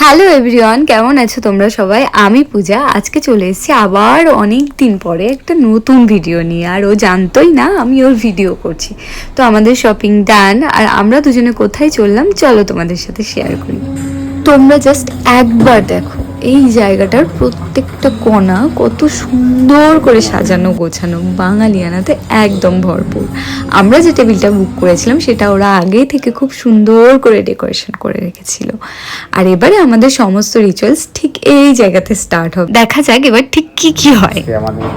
Hello everyone, কেমন আছো তোমরা সবাই? আমি পূজা। আজকে চলে এসেছি আবার অনেক দিন পরে একটা নতুন ভিডিও নিয়ে। আর ও জানতোই না আমি ওর ভিডিও করছি। তো আমাদের শপিং ডান, আর আমরা দুজনে কোথায় চললাম চলো তোমাদের সাথে শেয়ার করি। তোমরা জাস্ট একবার দেখো এই জায়গাটার প্রত্যেকটা কোণা কত সুন্দর করে সাজানো গোছানো, বাঙালিয়ানাতে একদম ভরপুর। আমরা যে টেবিলটা বুক করেছিলাম সেটা ওরা আগে থেকে খুব সুন্দর করে ডেকোরেশন করে রেখেছিল। আর এবারে আমাদের সমস্ত রিচুয়ালস ঠিক এই জায়গাতে স্টার্ট হবে। দেখা যাক এবার ঠিক কি কি হয়। আমাদের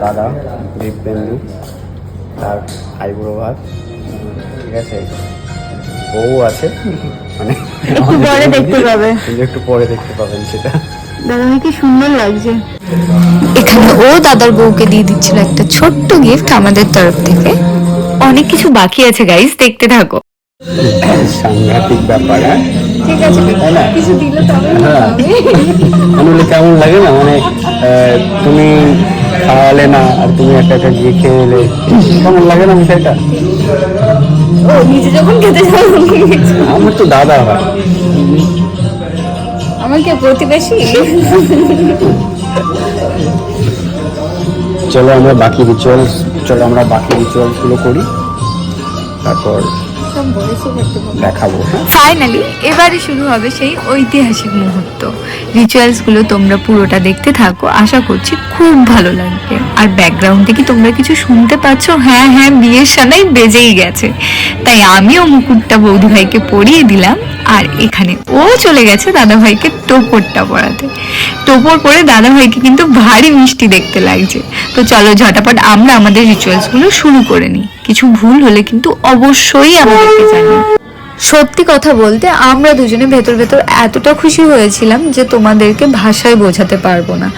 দাদা দীপবেন্দু, তার আইবুড়ো ভাত, ঠিক আছে, বউ আছে, মানে পরে দেখতে পাবে, একটু পরে দেখতে পাবেন সেটা। দাদা কি সুন্দর লাগছে। এখানে ও দাদার বউকে দিয়ে দিচ্ছিল একটা ছোট্ট গিফট আমাদের তরফ থেকে। অনেক কিছু বাকি আছে গাইস, দেখতে থাকো। সাংঘাতিক ব্যাপার। হ্যাঁ ঠিক আছে, কিছু দিলে তবে আমি কেমন লাগে না, মানে তুমি খাওয়ালে না আর তুমি একটা একটা গিয়ে খেয়ে এলে, কেমন লাগে না বিষয়টা? ও নিজে যখন খেতে যাবো, আমার তো দাদা হয়, আমাকে প্রতিবেশী। চলো আমরা বাকি রিচুয়ালস গুলো করি, তারপর দেখাবো। ফাইনালি এবারে শুরু হবে সেই ঐতিহাসিক মুহূর্ত। রিচুয়ালসগুলো তোমরা পুরোটা দেখতে থাকো, আশা করছি খুব ভালো লাগবে। আর ব্যাকগ্রাউন্ডে কি তোমরা কিছু শুনতে পাচ্ছ? হ্যাঁ হ্যাঁ, বিয়ের সানাই বেজেই গেছে। তাই আমিও মুকুটটা বৌদি ভাইকে পরিয়ে দিলাম, আর এখানে ও চলে গেছে দাদা ভাইকে টোপরটা পরাতে। টোপর পরে দাদা ভাইকে কিন্তু ভারী মিষ্টি দেখতে লাগছে। তো চলো ঝটাপট আমরা আমাদের রিচুয়ালসগুলো শুরু করে নিই। কিছু ভুল হলে কিন্তু অবশ্যই আমাদেরকে জানিও। সত্যি কথা বলতে আমরা দুজনে ভেতর ভেতর এতটা খুশি হয়েছিলাম যে তোমাদেরকে ভাষায় বোঝাতে পারবো না।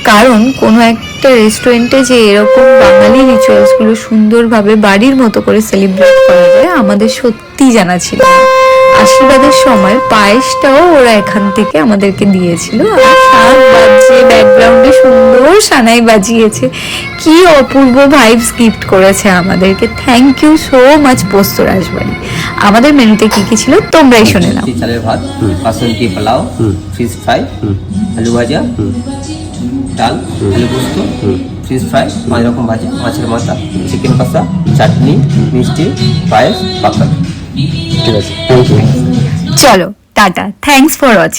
কারণ কোনো একটা রেস্টুরেন্টে যে এরকম বাঙালি রিচুয়ালসগুলো সুন্দরভাবে বাড়ির মতো করে সেলিব্রেট করা যায় আমাদের সত্যি জানা ছিল না। আশীর্বাদের সময় পায়েসটাও ওরা এখান থেকে আমাদেরকে দিয়েছিল। আর শাক বাজছে, ব্যাকগ্রাউন্ডে সুন্দর সানাই বাজিয়েছে, কি অপূর্ব ভাইবস গিফট করেছে আমাদেরকে। থ্যাংক ইউ সো মাচ পোস্ত রাজবাড়ি। আমাদের মেনুতে কি কি ছিল তোমরাই শুনে নাও। চালের ভাত, বাসন্তী পোলাও, ফিশ ফ্রাই, আলু ভাজা, ডাল, আলু পোস্ত, ফিশ ফ্রাই, 5 রকম ভাজা, মাছের মাথা, চিকেন কষা, চাটনি, মিষ্টি, পায়েস, পাপড়। ঠিক আছে, থ্যাংক ইউ। চলো টাটা, থ্যাঙ্কস ফর ওয়াচিং।